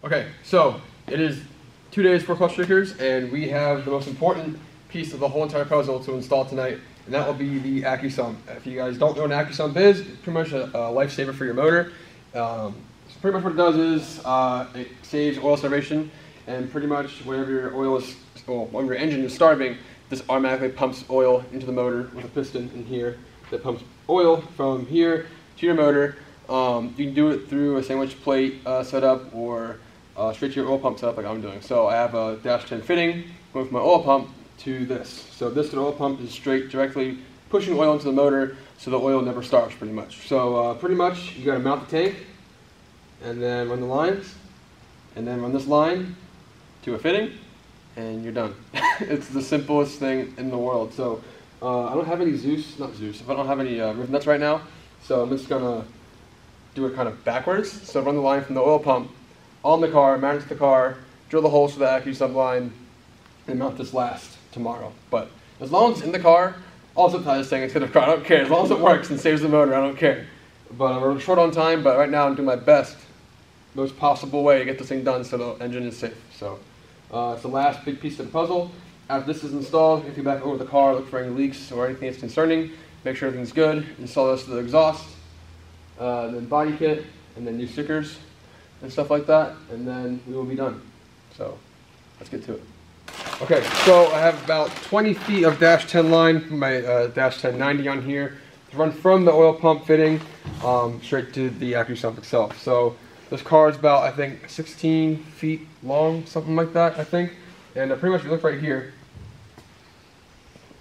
Okay, so it is 2 days for Klutch Kickers, and we have the most important piece of the whole entire puzzle to install tonight, and that will be the AccuSump. If you guys don't know what an AccuSump is, it's pretty much a lifesaver for your motor. So pretty much what it does is it saves oil starvation, and pretty much whenever your oil is, well, when your engine is starving, this automatically pumps oil into the motor with a piston in here that pumps oil from here to your motor. You can do it through a sandwich plate setup or straight to your oil pump setup like I'm doing. So I have a -10 fitting going from my oil pump to this. So this oil pump is straight directly pushing oil into the motor so the oil never starves pretty much. So pretty much you got to mount the tank and then run the lines and then run this line to a fitting and you're done. It's the simplest thing in the world. So I don't have any I don't have any rivet nuts right now, so I'm just gonna do it kind of backwards. So run the line from the oil pump on the car, mount it to the car, drill the holes for the AccuSump line, and mount this last tomorrow. But as long as it's in the car, I'll zip tie this thing instead of car. I don't care. As long as it works and saves the motor, I don't care. But we're short on time, but right now I'm doing my best, most possible way to get this thing done so the engine is safe. So it's the last big piece of the puzzle. After this is installed, you have to go back over the car, look for any leaks or anything that's concerning, make sure everything's good, install this to the exhaust, then body kit, and then new stickers and stuff like that, and then we will be done. So let's get to it. Okay, so I have about 20 feet of -10 line from my -1090 on here to run from the oil pump fitting straight to the AccuSump itself. So this car is about, I think, 16 feet long, something like that, I think. And pretty much if you look right here,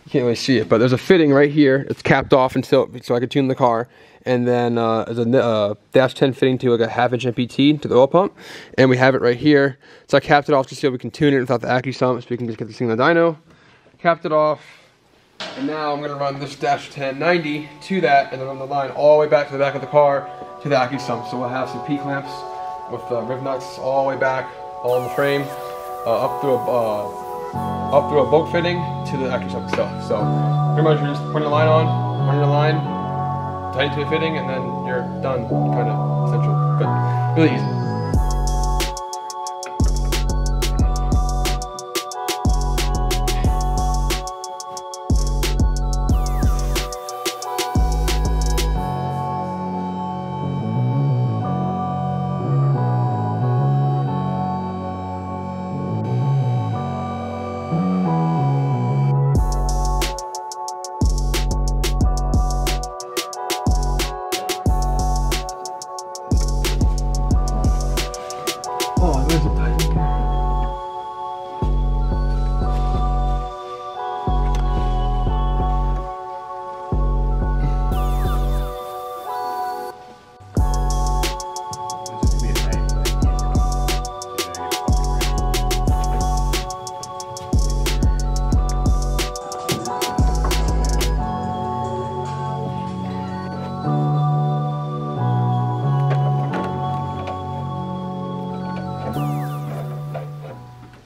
you can't really see it, but there's a fitting right here. It's capped off until so I can tune the car. And then there's a -10 fitting to like a 1/2" MPT to the oil pump. And we have it right here. So I capped it off just so we can tune it without the AccuSump, so we can just get this thing in the dyno. Capped it off. And now I'm gonna run this -1090 to that and then run the line all the way back to the back of the car to the AccuSump. So we'll have some P-clamps with rivet nuts all the way back, all in the frame, up through a bolt fitting to the AccuSump itself. So pretty much you're just putting the line on, running the line, tight to the fitting, and then you're done, kind of essential, but really easy.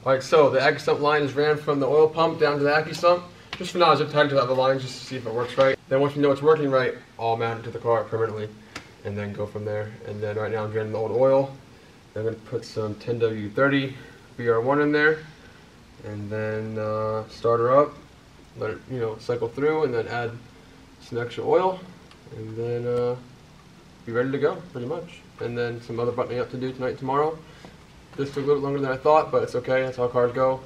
Alright, so the AccuSump line is ran from the oil pump down to the AccuSump. Just for now, I zip tied to the other lines just to see if it works right. Then once you know it's working right, I'll mount it to the car permanently and then go from there. And then right now I'm draining the old oil. I'm going to put some 10W30 VR1 in there and then start her up, let it cycle through, and then add some extra oil and then be ready to go pretty much. And then some other buttoning up to do tonight, tomorrow. This took a little longer than I thought, but it's okay. That's how cars go.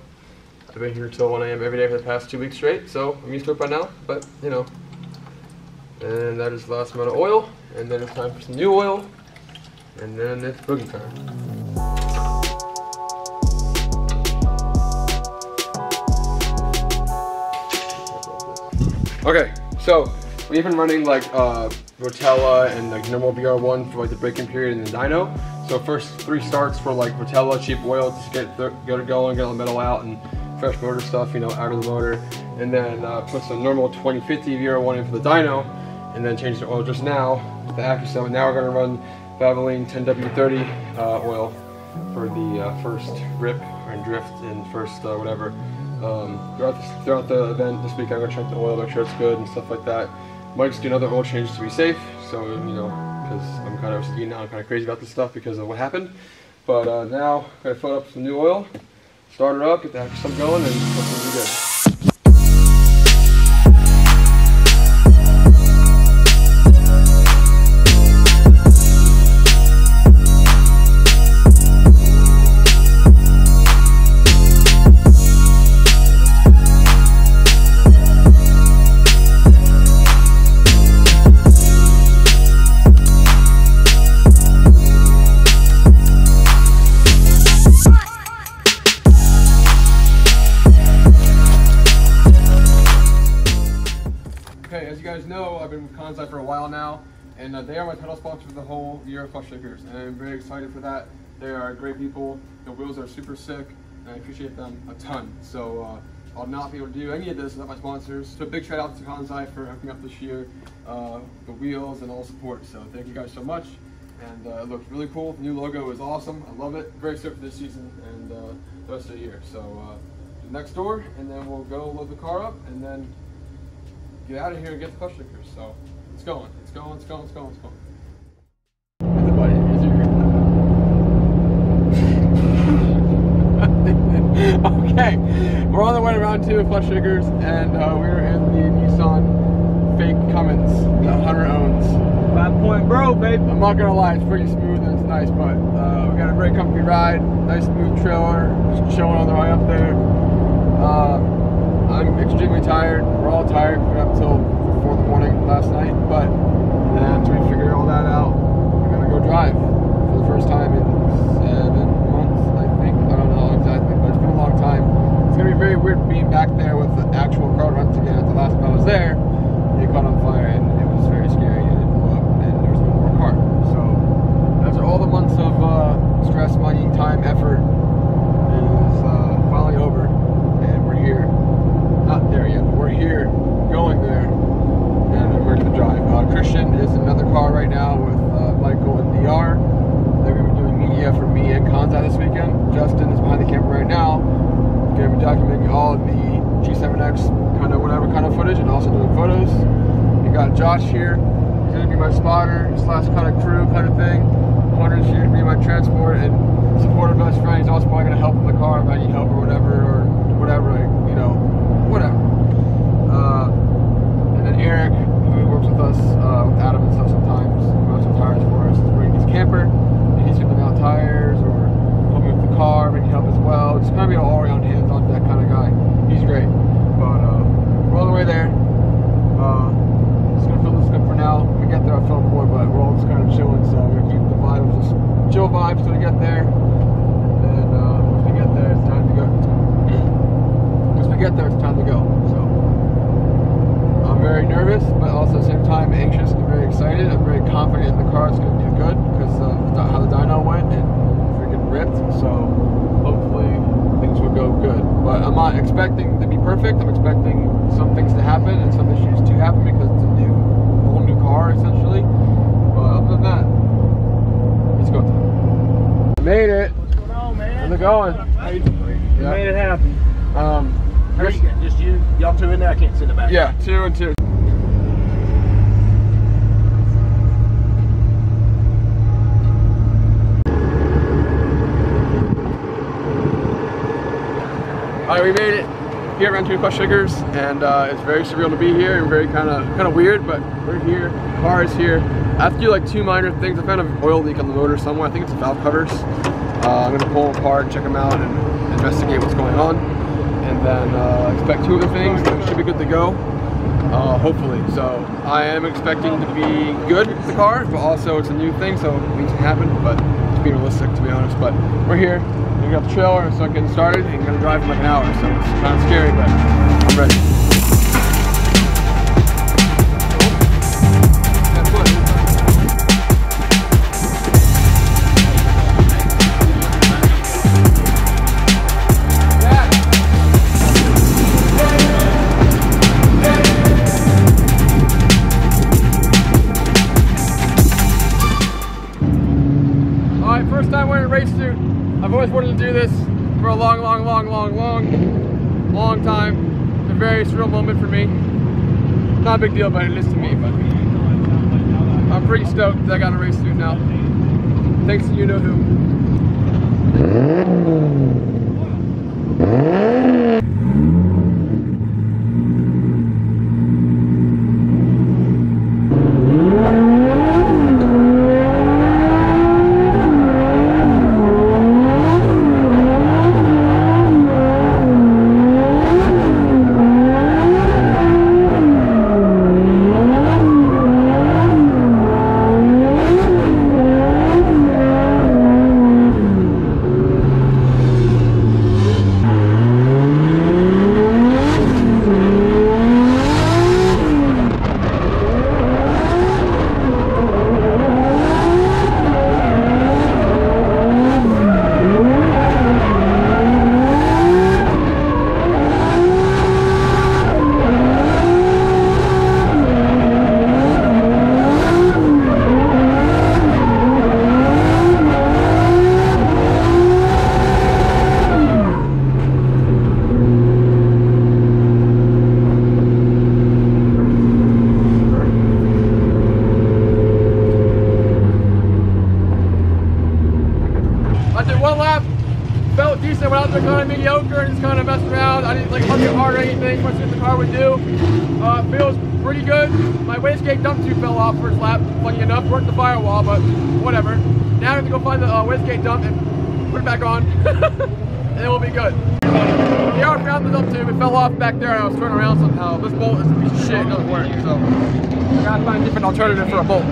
I've been here till 1 a.m. every day for the past 2 weeks straight, so I'm used to it by now, but And that is the last amount of oil, and then it's time for some new oil, and then it's boogie time. Okay, so we've been running like Rotella and like normal VR1 for like the break-in period in the dyno. So first 3 starts for like Rotella, cheap oil, just get it going, get all the metal out and fresh motor stuff, out of the motor. And then put some normal 2050 VR1 in for the dyno, and then change the oil just now with the AccuSump. And now we're gonna run Valvoline 10W30 oil for the first rip and drift and first whatever. Throughout the event this week, I'm gonna check the oil, make sure it's good and stuff like that. Might just do another oil change to be safe. So because I'm kind of OCD now, I'm kind of crazy about this stuff because of what happened. But now, gotta fill up some new oil, start her up, get the AccuSum going, and hopefully it'll be good. Okay, as you guys know, I've been with Kansai for a while now, and they are my title sponsor for the whole year of Klutch Kickers, and I'm very excited for that. They are great people, the wheels are super sick, and I appreciate them a ton. So I'll not be able to do any of this without my sponsors. So a big shout out to Kansai for hooking up this year, the wheels and all the support. So thank you guys so much, and it looks really cool. The new logo is awesome, I love it. Very stoked for this season and the rest of the year. So next door, and then we'll go load the car up, and then get out of here and get the Klutch Kickers. So it's going, it's going, it's going, it's going, it's going. Everybody, okay, we're on the way to round 2 of Klutch Kickers, and we're in the Nissan fake Cummins that Hunter owns. 5-point bro, baby. I'm not gonna lie, it's pretty smooth and it's nice, but we got a very comfy ride, nice smooth trailer, just chilling on the way up there. I'm extremely tired. We're all tired. We were up until 4 in the morning last night, but after we figure all that out, we're gonna go drive for the first time in 7 months, I think. I don't know exactly, but it's been a long time. It's gonna be very weird being back there with the actual car runs again. The last time I was there, it caught on fire and it was very scary and it blew up and there was no more car. So after all the months of stress, money, time, effort, is finally over, and we're here. Not there yet, but we're here, going there, and I'm ready to drive. Christian is in another car right now with Michael and DR. They're going to be doing media for me and Kansai this weekend. Justin is behind the camera right now, going to be documenting all of the G7X kind of whatever kind of footage and also doing photos. We got Josh here. He's going to be my spotter / kind of crew kind of thing. Hunter's here to be my transport and supportive best friend. He's also probably going to help in the car if I need help or whatever, you know, whatever. And then Eric, who works with us, with Adam and stuff sometimes, runs some tires for us, is bringing his camper, and he's sweeping out tires or helping with the car, making help as well. Just kind of be an all-around hands-on that kind of guy. He's great. But we're on the way there. Just gonna fill this up for now. When we get there, I'll film more, but we're all just kind of chilling, so we're gonna keep the vibes, just chill vibes till we get there. And then once we get there, it's time to go. Once we get there, it's time to go. So I'm very nervous, but also at the same time anxious and very excited. I'm very confident in the car is going to do good because of how the dyno went and freaking ripped. So hopefully things will go good. But I'm not expecting to be perfect. I'm expecting some things to happen and some issues to happen because it's a whole new car essentially. But other than that, it's go time. Made it. What's going on, man? How's it going? You made it happen. Just y'all two in there. I can't sit in the back. Yeah, 2 and 2. Alright, we made it here at round 2 Klutch Kickers, and it's very surreal to be here and very kind of weird, but we're here. The car is here. I have to do like 2 minor things. I found an oil leak on the motor somewhere. I think it's the valve covers. I'm gonna pull them apart, check them out, and investigate what's going on. And then expect 2 other things. It should be good to go, hopefully. So I am expecting to be good with the car, but also it's a new thing, so things can happen. But it's being realistic, to be honest. But we're here. We got the trailer, so I'm getting started. And gonna drive for like an hour, so it's kind of scary, but I'm ready. First time wearing a race suit. I've always wanted to do this for a long time. It's a very surreal moment for me. Not a big deal, but it is to me. But I'm pretty stoked that I got a race suit now. Thanks to you know who. decent, went out there kind of mediocre and just kind of messed around. I didn't like hug it hard or anything, much as the car would do. Feels pretty good. My wastegate dump tube fell off first lap, funny enough, worked the firewall, but whatever. Now I have to go find the wastegate dump and put it back on, and it will be good. The air found the dump tube, it fell off back there and I was turning around somehow. This bolt is a piece of shit, it doesn't work, so I gotta find a different alternative for a bolt.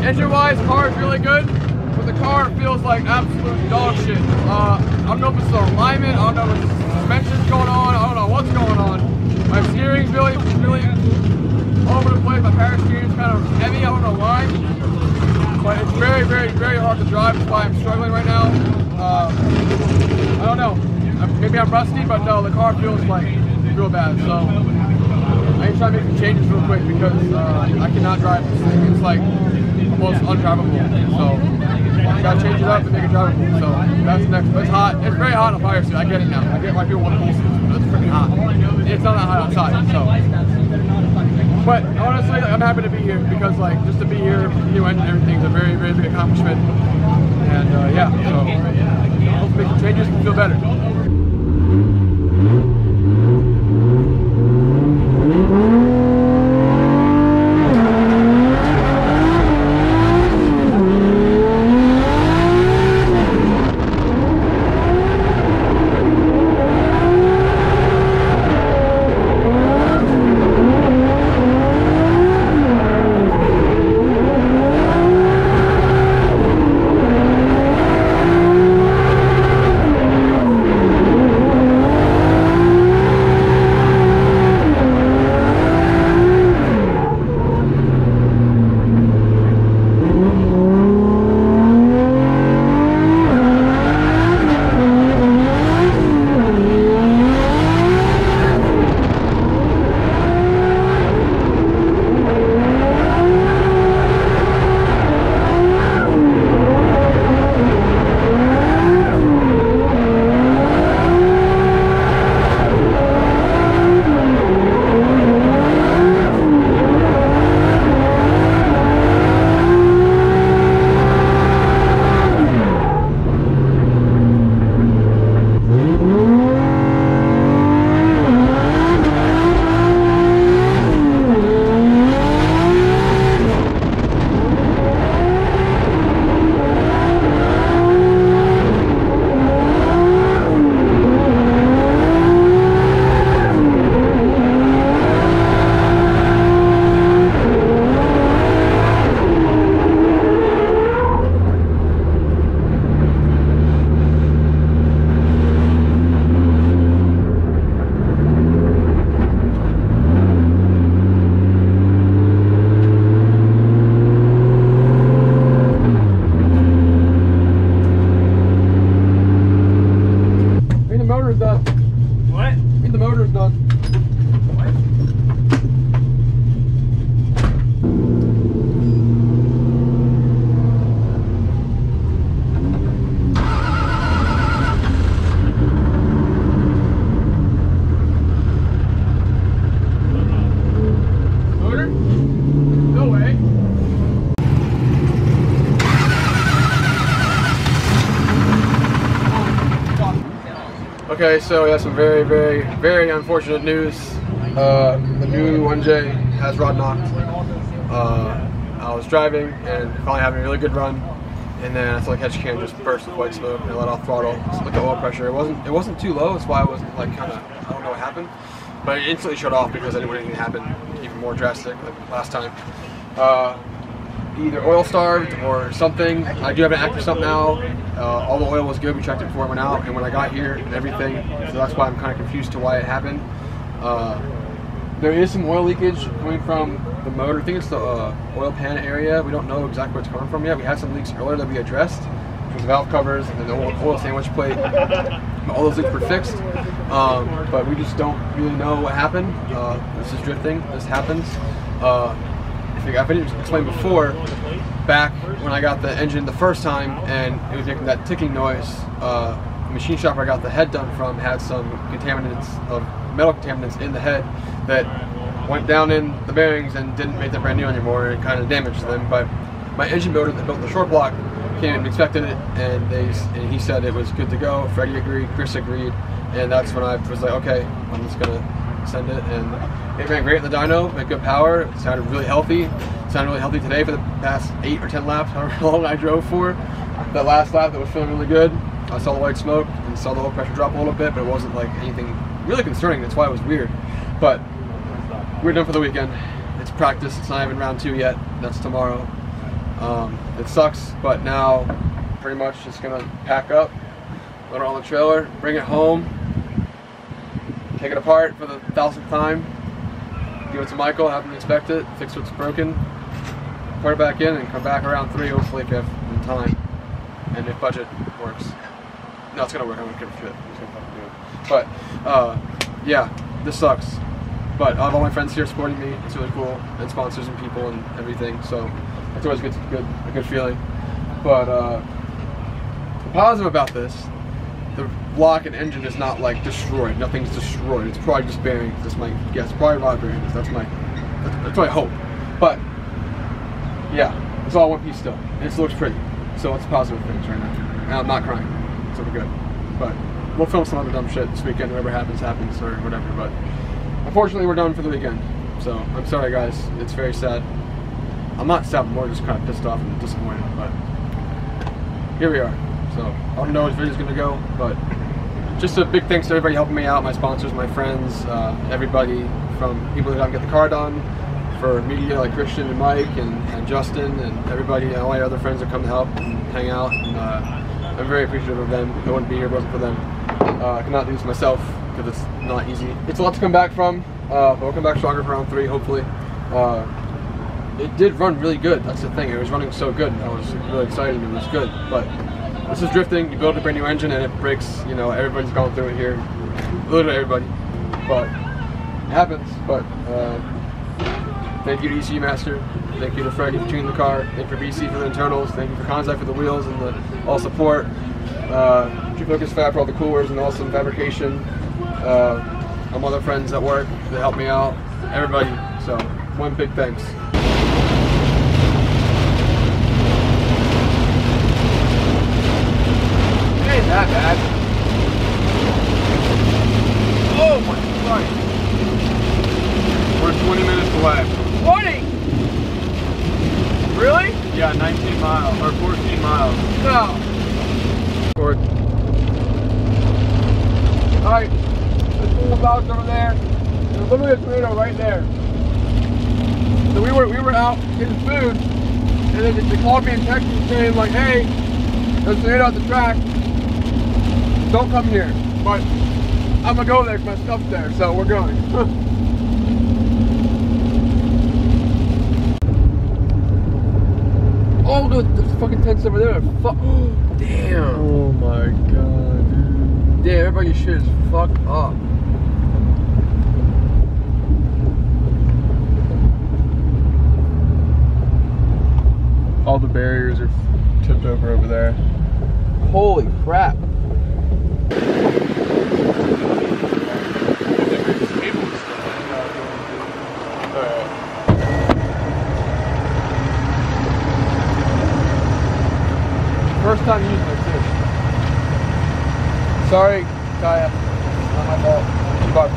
Engine-wise, the car is really good, but the car feels like absolute dog shit. I don't know if it's the alignment, I don't know if the suspension's going on, I don't know what's going on. My steering's really all over the place. My power steering's kind of heavy, I don't know why. But it's very hard to drive. That's why I'm struggling right now. I don't know. Maybe I'm rusty, but no, the car feels like real bad. So I need to try to make some changes real quick because I cannot drive this thing. It's like almost undrivable. So gotta change it up and make it drivable. So that's next. But it's hot. It's very hot on fire suit. I get it now. I get why people want to pull suits, but it's freaking hot. It's not that hot outside. So, but honestly, I'm happy to be here because like just to be here, new engine, everything's a very big accomplishment. And yeah, so hopefully make some changes and feel better. Okay, so we have some very, very, very unfortunate news. The new 1J has rod knocked. I was driving and finally having a really good run, and then I saw the catch can just burst with white smoke and I let off throttle. So look at oil pressure. It wasn't too low. That's why I wasn't like kind of, I don't know what happened, but it instantly shut off because I didn't want anything to happen even more drastic like last time. Either oil starved or something. I do have an active sump now. All the oil was good. We checked it before I went out, and when I got here and everything, so that's why I'm kind of confused to why it happened. There is some oil leakage coming from the motor. I think it's the oil pan area. We don't know exactly where it's coming from yet. We had some leaks earlier that we addressed. It was valve covers and then the oil sandwich plate. All those leaks were fixed, but we just don't really know what happened. This is drifting. This happens. If I didn't explain before, back when I got the engine the first time and it was making that ticking noise, the machine shop I got the head done from had some contaminants of metal contaminants in the head that went down in the bearings and didn't make them brand new anymore, and it kind of damaged them. But my engine builder that built the short block came and inspected it, and he said it was good to go. Freddie agreed, Chris agreed, and that's when I was like, okay, I'm just gonna send it. And it ran great in the dyno, made good power. It sounded really healthy. It sounded really healthy today for the past 8 or 10 laps, however long I drove for. That last lap that was feeling really good. I saw the white smoke and saw the oil pressure drop a little bit, but it wasn't like anything really concerning. That's why it was weird. But we're done for the weekend. It's practice. It's not even round 2 yet. That's tomorrow. It sucks, but now pretty much just gonna pack up, put it on the trailer, bring it home, take it apart for the 1000th time, give it to Michael, have him inspect it, fix what's broken, put it back in, and come back around 3, hopefully if you have in time, and if budget works. No, it's gonna work. I'm gonna give it to it. I'm just gonna fucking do it. But yeah, this sucks. But I have all my friends here supporting me. It's really cool, and sponsors and people and everything. So it's always a good feeling. But the positive about this, the block and engine is not like destroyed. Nothing's destroyed. It's probably just bearings. That's my guess. Probably rod bearings. That's my hope. But yeah, it's all one piece still. And it looks pretty. So it's positive things right now. And I'm not crying. So we're good. But we'll film some other dumb shit this weekend. Whatever happens, or whatever. But unfortunately, we're done for the weekend. So I'm sorry, guys. It's very sad. I'm not sad. I'm more just kind of pissed off and disappointed. But here we are. So I don't know where this video's gonna go, but just a big thanks to everybody helping me out, my sponsors, my friends, everybody from people that got to get the car done, for media like Christian and Mike and Justin and everybody, and all my other friends that come to help and hang out. And I'm very appreciative of them. I wouldn't be here if it wasn't for them. I cannot do this myself because it's not easy. It's a lot to come back from, but we'll come back stronger for round 3, hopefully. It did run really good. That's the thing. It was running so good. I was really excited. It was good, but this is drifting. You build a brand new engine and it breaks. You know, everybody's gone through it here. Literally everybody. But it happens. But thank you to ECU Master. Thank you to Freddie for tuning the car. Thank you for BC for the internals. Thank you for Contact for the wheels and all support. True Focus Fab for all the coolers and awesome fabrication. All my other friends at work that helped me out. Everybody. So one big thanks. Ain't that bad. Oh my Christ. We're 20 minutes away. 20? Really? Yeah, 19 miles, or 14 miles. No. Alright, there's a little box over there. There's literally a tornado right there. So we were out getting food, and then they called me and texted me saying like, hey, there's a tornado at the track. Don't come here, but I'm gonna go there because my stuff's there, so we're going. Oh, look, there's fucking tents over there. Damn. Oh my god, dude. Damn, everybody's shit is fucked up. All the barriers are tipped over there. Holy crap. First time using it too. Sorry, Kaya. Not my fault. Too bad.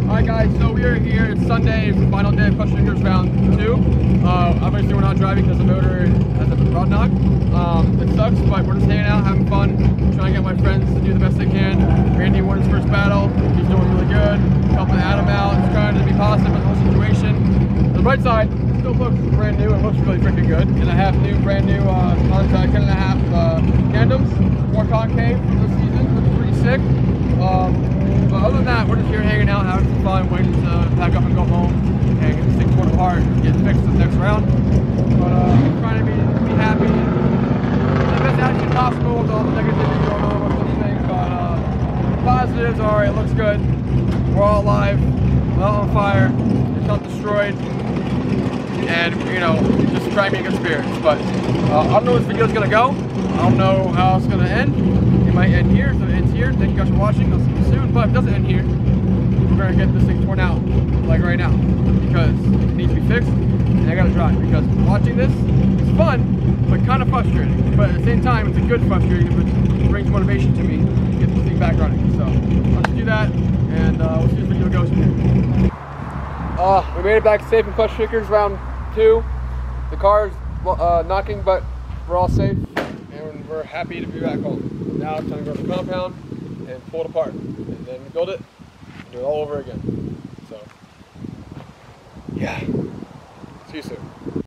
Alright guys, so we are here. It's Sunday, it's the final day of Klutch Kickers round 2. Obviously we're not driving because the motor has a rod knock. It sucks, but we're just hanging out, having fun, trying to get my friends to do the best they can. Randy won his first battle, he's doing really good. Helping Adam out, just trying to be positive in the whole situation. The right side still looks brand new, it looks really freaking good. And I have brand new contact 10.5 tandems, more concave this season, looks pretty sick. But other than that, we're just here hanging out, having some fun, waiting to pack up and go home and get this thing torn apart and get fixed for the next round. But trying to be happy and the best attitude possible with all the negativity going on with this thing. But positives are, it looks good. We're all alive, we're not on fire, it's not destroyed, and you know, just trying to be in good spirits. But I don't know where this video is gonna go. I don't know how it's gonna end. It might end here, so it ends here. Thank you guys for watching. I'll see you soon. But if it doesn't end here, we're gonna get this thing torn out, like right now, because it needs to be fixed, and I gotta drive. Because watching this is fun, but kind of frustrating. But at the same time, it's a good frustrating, which brings motivation to me to get this thing back running. So let's do that, and we'll see if the video goes from here. We made it back safe in Klutch Kickers round 2. The car is knocking, but we're all safe. And we're happy to be back home. Now it's time to go to the compound and pull it apart, and then build it and do it all over again. So, yeah. See you soon.